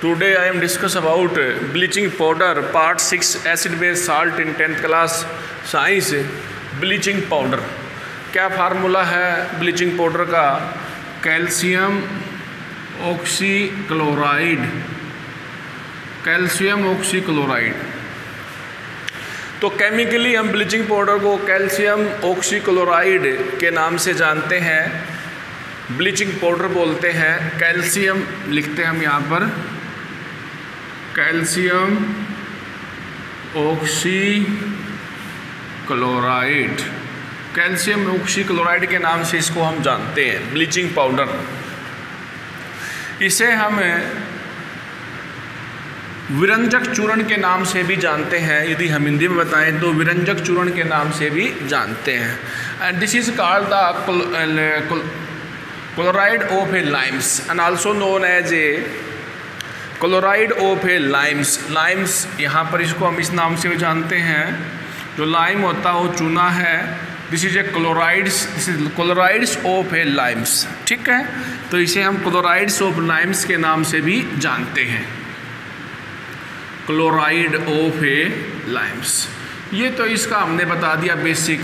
Today I am discuss about bleaching powder part 6 acid base salt in 10th class science. Bleaching powder क्या formula है bleaching powder का? Calcium oxychloride, calcium oxychloride. तो chemically हम bleaching powder को calcium oxychloride के नाम से जानते हैं, ब्लीचिंग पाउडर बोलते हैं। कैल्शियम लिखते हैं हम यहाँ पर, कैल्शियम ऑक्सीक्लोराइड, कैल्शियम ऑक्सीक्लोराइड के नाम से इसको हम जानते हैं ब्लीचिंग पाउडर। इसे हम विरंजक चूर्ण के नाम से भी जानते हैं, यदि हम हिंदी में बताएं तो विरंजक चूर्ण के नाम से भी जानते हैं। And this is called the chloride of a limes and also known as a chloride of a limes. Limes यहाँ पर इसको हम इस नाम से भी जानते हैं, जो लाइम होता है वो चूना है। This is A chlorides, this is chlorides of a Lyme's, ठीक है। तो इसे हम क्लोराइड्स ऑफ लाइम्स के नाम से भी जानते हैं, क्लोराइड ऑफ ए लाइम्स। ये तो इसका हमने बता दिया बेसिक।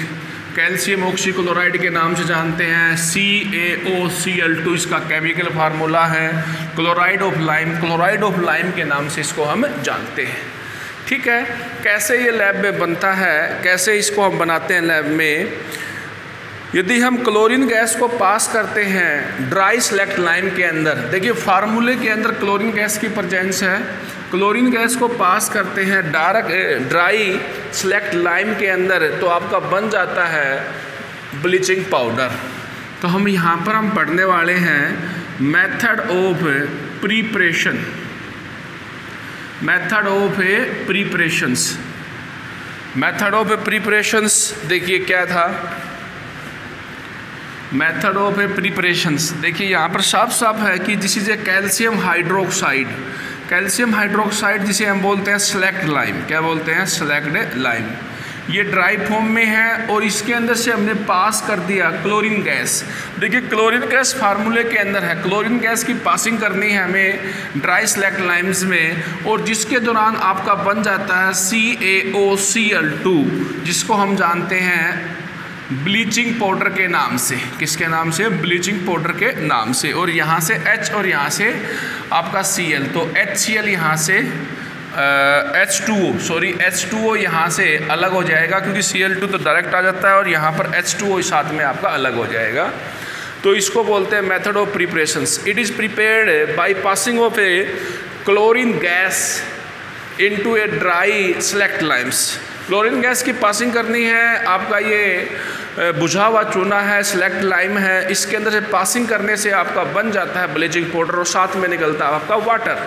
कैल्शियम ऑक्सीक्लोराइड के नाम से जानते हैं, CaOCl2 इसका केमिकल फार्मूला है। Chloride of lime, chloride of lime के नाम से इसको हम जानते हैं, ठीक है। कैसे ये लैब में बनता है, कैसे इसको हम बनाते हैं लैब में? यदि हम क्लोरीन गैस को पास करते हैं ड्राई सेलेक्ट लाइम के अंदर, देखिए फार्मूले के अंदर क्लोरीन गैस की प्रेजेंस है। क्लोरीन गैस को पास करते हैं ड्राई सेलेक्ट लाइम के अंदर, तो आपका बन जाता है ब्लीचिंग पाउडर। तो हम यहाँ पर हम पढ़ने वाले हैं method of preparation, method of A preparations. Method of A preparations देखिए क्या था, मेथड ऑफ ए प्रिपरेशंस। देखिए यहाँ पर साफ साफ है कि this is a calcium hydroxide, calcium hydroxide जिसे हम बोलते हैं सेलेक्ट लाइम। क्या बोलते हैं? Select lime. ये ड्राई फॉर्म में है और इसके अंदर से हमने पास कर दिया क्लोरीन गैस। देखिए क्लोरीन गैस फार्मूले के अंदर है, क्लोरीन गैस की पासिंग करनी है हमें ड्राई सेलेक्ट लाइम्स में, और जिसके दौरान आपका बन जाता है CaOCl2, जिसको हम जानते हैं ब्लीचिंग पाउडर के नाम से। किसके नाम से? ब्लीचिंग पाउडर के नाम से। और यहाँ से H और यहाँ से आपका Cl, तो HCl यहाँ से H2O यहाँ से अलग हो जाएगा, क्योंकि Cl2 तो डायरेक्ट आ जाता है और यहाँ पर H2O साथ में आपका अलग हो जाएगा। तो इसको बोलते हैं method of preparations. It is prepared by passing of A chlorine gas into a dry select Lyme's. Chlorine gas की पासिंग करनी है, आपका ये बुझा हुआ चूना है, सेलेक्ट लाइम है, इसके अंदर से पासिंग करने से आपका बन जाता है ब्लीचिंग पाउडर और साथ में निकलता है आपका water.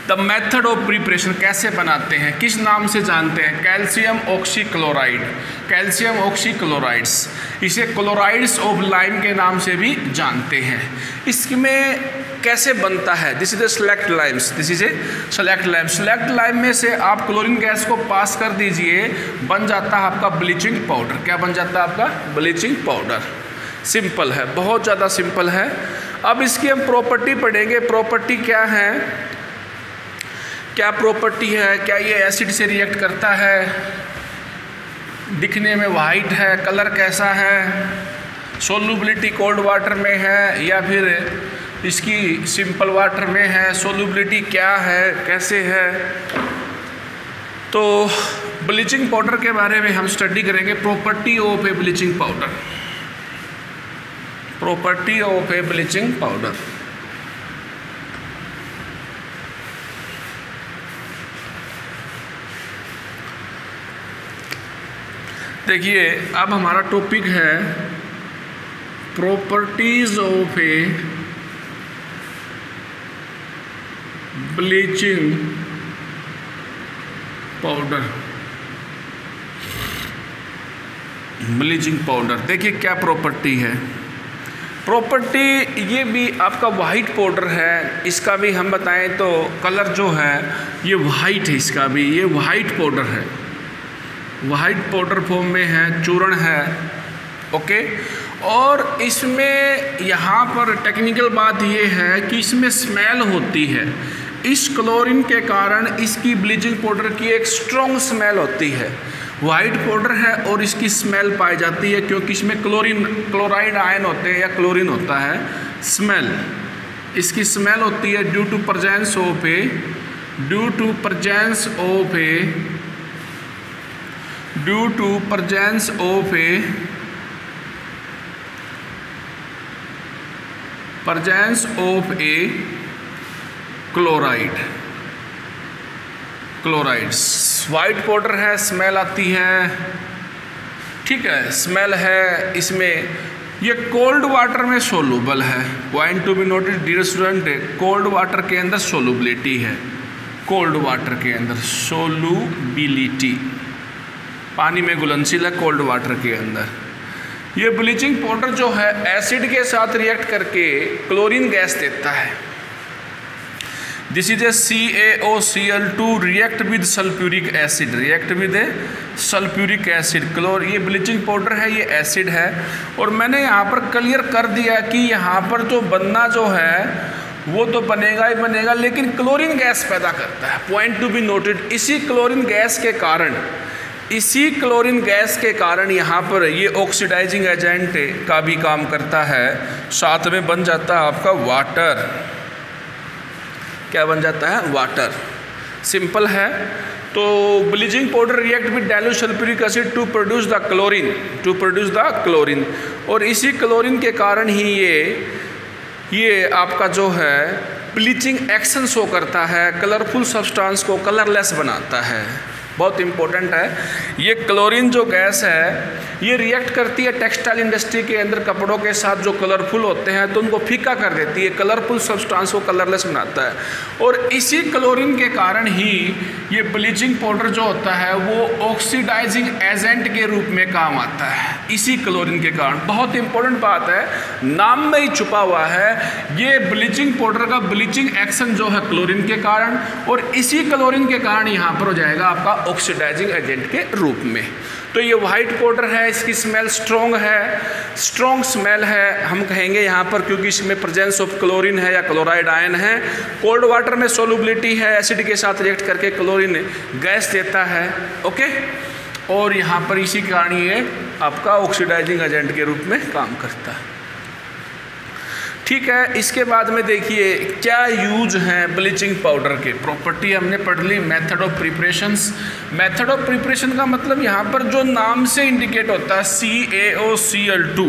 The method of preparation, कैसे बनाते हैं, किस नाम से जानते हैं? Calcium oxychloride, calcium oxychlorides. इसे क्लोराइड्स ऑफ लाइम के नाम से भी जानते हैं। इसमें कैसे बनता है? This is A select Lyme's, this is A select lime. Select lime में से आप क्लोरीन गैस को पास कर दीजिए, बन जाता है आपका ब्लीचिंग पाउडर। क्या बन जाता है आपका? Bleaching powder. सिंपल है, बहुत ज़्यादा सिंपल है। अब इसकी हम प्रॉपर्टी पढ़ेंगे। प्रॉपर्टी क्या है, क्या प्रॉपर्टी है? क्या ये एसिड से रिएक्ट करता है? दिखने में वाइट है, कलर कैसा है? सोल्युबिलिटी कोल्ड वाटर में है या फिर इसकी सिंपल वाटर में है? सोल्युबिलिटी क्या है, कैसे है? तो ब्लीचिंग पाउडर के बारे में हम स्टडी करेंगे। Property of a bleaching powder, property of a bleaching powder. देखिए अब हमारा टॉपिक है properties of a bleaching powder. Bleaching powder देखिए क्या प्रॉपर्टी है। प्रॉपर्टी ये भी आपका वाइट पाउडर है, इसका भी हम बताएं तो कलर जो है ये वाइट है, इसका भी ये वाइट पाउडर है, वाइट पाउडर फॉर्म में है, चूर्ण है, ओके। और इसमें यहाँ पर टेक्निकल बात ये है कि इसमें स्मेल होती है। इस क्लोरीन के कारण इसकी ब्लीचिंग पाउडर की एक स्ट्रॉन्ग स्मेल होती है। वाइट पाउडर है और इसकी स्मेल पाई जाती है क्योंकि इसमें क्लोराइड आयन होते हैं या क्लोरीन होता है। स्मेल, इसकी स्मेल होती है due to presence of a chlorides. White powder है, स्मेल आती है, ठीक है, स्मेल है इसमें। ये कोल्ड वाटर में सोलूबल है। Point to be noted dear student, cold water के अंदर सोलूबिलिटी है। कोल्ड वाटर के अंदर सोलूबिलिटी, पानी में घुलनशील है कोल्ड वाटर के अंदर। ये ब्लीचिंग पाउडर जो है एसिड के साथ रिएक्ट करके क्लोरीन गैस देता है। This is A CaOCl2 react with sulphuric acid, ये ब्लीचिंग पाउडर है, ये एसिड है। और मैंने यहाँ पर क्लियर कर दिया कि यहाँ पर जो बनना जो है वो तो बनेगा ही बनेगा, लेकिन क्लोरीन गैस पैदा करता है। पॉइंट टू बी नोटेड, इसी क्लोरीन गैस के कारण यहाँ पर ये ऑक्सीडाइजिंग एजेंट का भी काम करता है। साथ में बन जाता है आपका वाटर। क्या बन जाता है? वाटर। सिंपल है। तो bleaching powder react with dilute sulphuric acid to produce the chlorine, और इसी क्लोरीन के कारण ही ये आपका जो है ब्लीचिंग एक्शन शो करता है, कलरफुल सब्सटेंस को कलरलेस बनाता है। बहुत इंपॉर्टेंट है। ये क्लोरीन जो गैस है ये रिएक्ट करती है टेक्सटाइल इंडस्ट्री के अंदर कपड़ों के साथ जो कलरफुल होते हैं तो उनको फीका कर देती है, कलरफुल सब्सटेंस को कलरलेस बनाता है। और इसी क्लोरीन के कारण ही ये ब्लीचिंग पाउडर जो होता है वो ऑक्सीडाइजिंग एजेंट के रूप में काम आता है, इसी क्लोरीन के कारण। बहुत इंपॉर्टेंट बात है, नाम में ही छुपा हुआ है। ये ब्लीचिंग पाउडर का ब्लीचिंग एक्शन जो है क्लोरीन के कारण, और इसी क्लोरीन के कारण यहाँ पर हो जाएगा आपका ऑक्सीडाइजिंग एजेंट के रूप में। तो ये वाइट पाउडर है, इसकी स्मेल स्ट्रॉन्ग है, स्ट्रॉन्ग स्मेल है हम कहेंगे यहाँ पर, क्योंकि इसमें प्रेजेंस ऑफ क्लोरीन है या क्लोराइड आयन है। कोल्ड वाटर में सोलुबिलिटी है, एसिड के साथ रिएक्ट करके क्लोरीन गैस देता है। ओके, और यहाँ पर इसी कारण ये आपका ऑक्सीडाइजिंग एजेंट के रूप में काम करता है। ठीक है, इसके बाद में देखिए क्या यूज हैं ब्लीचिंग पाउडर के। प्रॉपर्टी हमने पढ़ ली, method of preparations. Method of preparation का मतलब यहाँ पर जो नाम से इंडिकेट होता है CaOCl2।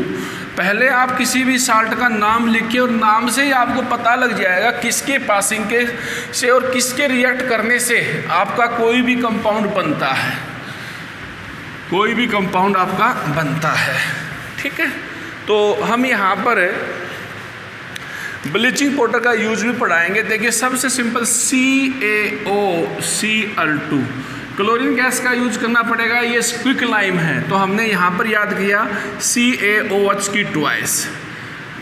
पहले आप किसी भी साल्ट का नाम लिखिए और नाम से ही आपको पता लग जाएगा किसके पासिंग के से और किसके रिएक्ट करने से आपका कोई भी कंपाउंड बनता है, कोई भी कंपाउंड आपका बनता है। ठीक है, तो हम यहाँ पर ब्लीचिंग पाउडर का यूज भी पढ़ाएंगे। देखिए सबसे सिंपल CaOCl2, क्लोरीन गैस का यूज करना पड़ेगा। ये क्विक लाइम है तो हमने यहाँ पर याद किया CaOH की ट्वाइस,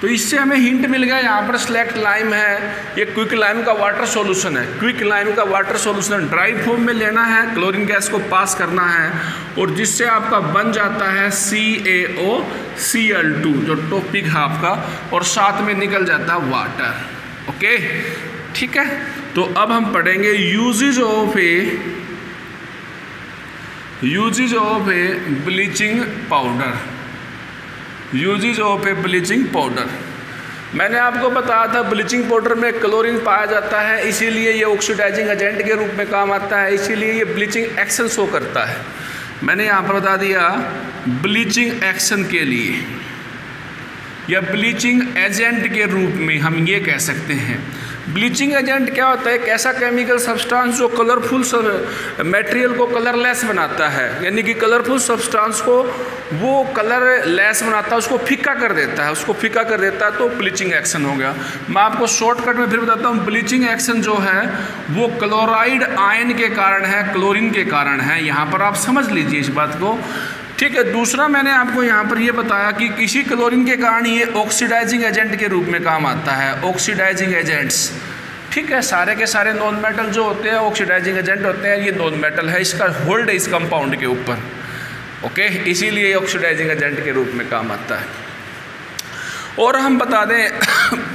तो इससे हमें हिंट मिल गया। यहाँ पर सेलेक्ट लाइम है, ये क्विक लाइम का वाटर सॉल्यूशन है। क्विक लाइम का वाटर सॉल्यूशन ड्राई फॉर्म में लेना है, क्लोरीन गैस को पास करना है, और जिससे आपका बन जाता है CaOCl2 जो टॉपिक है आपका, और साथ में निकल जाता है वाटर। ओके, ठीक है। तो अब हम पढ़ेंगे uses of a bleaching powder. Uses of a bleaching powder, मैंने आपको बताया था ब्लीचिंग पाउडर में क्लोरीन पाया जाता है, इसीलिए ये ऑक्सीडाइजिंग एजेंट के रूप में काम आता है, इसीलिए ये ब्लीचिंग एक्शन शो करता है। मैंने यहाँ पर बता दिया ब्लीचिंग एक्शन के लिए या ब्लीचिंग एजेंट के रूप में हम ये कह सकते हैं। ब्लीचिंग एजेंट क्या होता है? एक ऐसा केमिकल सब्सटेंस जो कलरफुल मटेरियल को कलरलेस बनाता है, यानी कि कलरफुल सब्सटेंस को वो कलरलेस बनाता है, उसको फीका कर देता है, तो ब्लीचिंग एक्शन हो गया। मैं आपको शॉर्टकट में फिर बताता हूँ। ब्लीचिंग एक्शन जो है वो क्लोराइड आयन के कारण है, क्लोरीन के कारण है। यहाँ पर आप समझ लीजिए इस बात को। ठीक है, दूसरा मैंने आपको यहाँ पर ये बताया कि किसी क्लोरीन के कारण ये ऑक्सीडाइजिंग एजेंट के रूप में काम आता है, ऑक्सीडाइजिंग एजेंट्स। ठीक है, सारे के सारे नॉन मेटल जो होते हैं ऑक्सीडाइजिंग एजेंट होते हैं, ये नॉन मेटल है, इसका होल्ड है इस कंपाउंड के ऊपर। ओके, इसीलिए ऑक्सीडाइजिंग एजेंट के रूप में काम आता है। और हम बता दें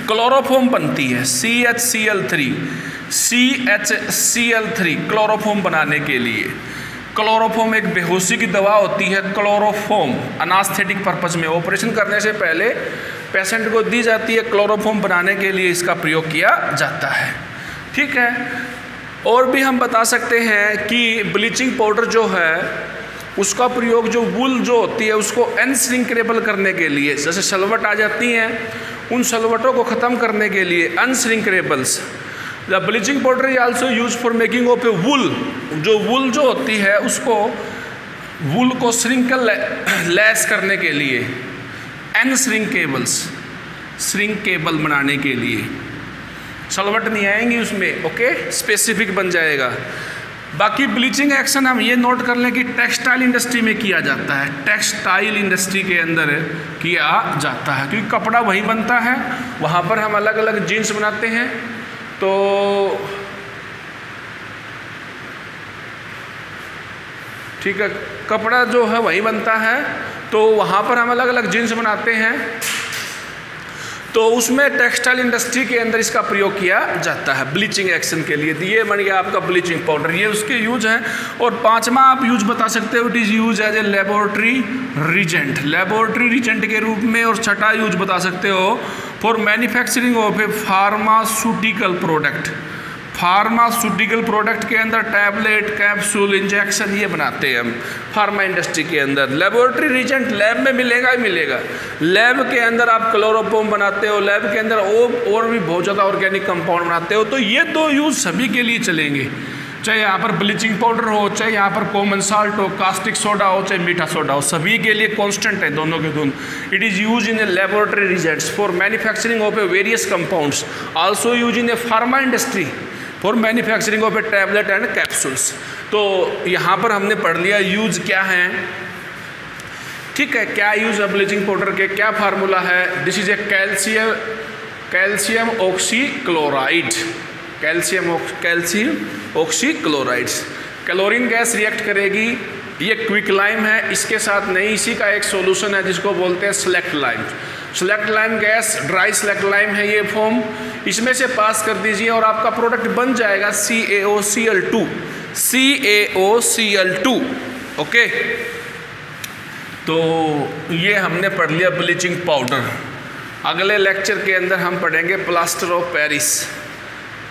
क्लोरोफॉर्म बनती है CHCl3 क्लोरोफॉर्म बनाने के लिए। क्लोरोफॉर्म एक बेहोशी की दवा होती है, क्लोरोफॉर्म अनास्थेटिक पर्पस में ऑपरेशन करने से पहले पेशेंट को दी जाती है, क्लोरोफॉर्म बनाने के लिए इसका प्रयोग किया जाता है। ठीक है, और भी हम बता सकते हैं कि ब्लीचिंग पाउडर जो है उसका प्रयोग जो वूल जो होती है उसको अनश्रिंकेबल करने के लिए, जैसे सलवट आ जाती हैं उन सलवटों को ख़त्म करने के लिए unshrinkables. The bleaching powder is also use for making of a wool, जो वूल जो होती है उसको वूल को लेस करने के लिए श्रिंकेबल बनाने के लिए। सलवट नहीं आएंगी उसमें, ओके, स्पेसिफिक बन जाएगा। बाकी ब्लीचिंग एक्शन हम ये नोट कर लें कि टेक्सटाइल इंडस्ट्री में किया जाता है, टेक्सटाइल इंडस्ट्री के अंदर किया जाता है, क्योंकि कपड़ा वहीं बनता है, वहाँ पर हम अलग अलग जीन्स बनाते हैं। तो ठीक है, कपड़ा जो है वहीं बनता है, तो वहाँ पर हम अलग अलग जीन्स बनाते हैं, तो उसमें टेक्सटाइल इंडस्ट्री के अंदर इसका प्रयोग किया जाता है ब्लीचिंग एक्शन के लिए। ये बन गया आपका ब्लीचिंग पाउडर, ये उसके यूज हैं। और पांचवा आप यूज बता सकते हो, it is use as a laboratory reagent के रूप में। और छठा यूज बता सकते हो for manufacturing of a pharmaceutical product के अंदर टैबलेट, कैप्सूल, इंजेक्शन ये बनाते हैं हम फार्मा इंडस्ट्री के अंदर। लेबोरेटरी रिजेंट लैब में मिलेगा ही मिलेगा, लैब के अंदर आप क्लोरोफॉर्म बनाते हो, लैब के अंदर और भी बहुत ज़्यादा ऑर्गेनिक कंपाउंड बनाते हो, तो ये दो यूज़ सभी के लिए चलेंगे, चाहे यहाँ पर ब्लीचिंग पाउडर हो, चाहे यहाँ पर कॉमन साल्ट हो, कास्टिक सोडा हो, चाहे मीठा सोडा हो, सभी के लिए कांस्टेंट है दोनों के दोनों। It is use in a laboratory reagents for manufacturing of a various compounds, also use in a pharma industry for manufacturing of a tablet and capsules. तो यहाँ पर हमने पढ़ लिया यूज क्या है, ठीक है, क्या यूज है ब्लीचिंग पाउडर के, क्या फार्मूला है। This is a calcium oxychlorides. Chlorine gas react करेगी, ये क्विक लाइम है, इसके साथ नहीं, इसी का एक सॉल्यूशन है जिसको बोलते हैं select lime. Select lime gas dry select lime है ये फॉर्म, इसमें से पास कर दीजिए और आपका प्रोडक्ट बन जाएगा CaOCl2। ओके, तो ये हमने पढ़ लिया ब्लीचिंग पाउडर। अगले लेक्चर के अंदर हम पढ़ेंगे प्लास्टर ऑफ पेरिस।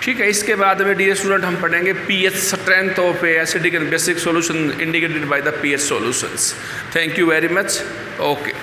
ठीक है, इसके बाद में डियर स्टूडेंट हम पढ़ेंगे pH strength of acidic and basic solution indicated by the pH solutions. Thank you very much. Okay.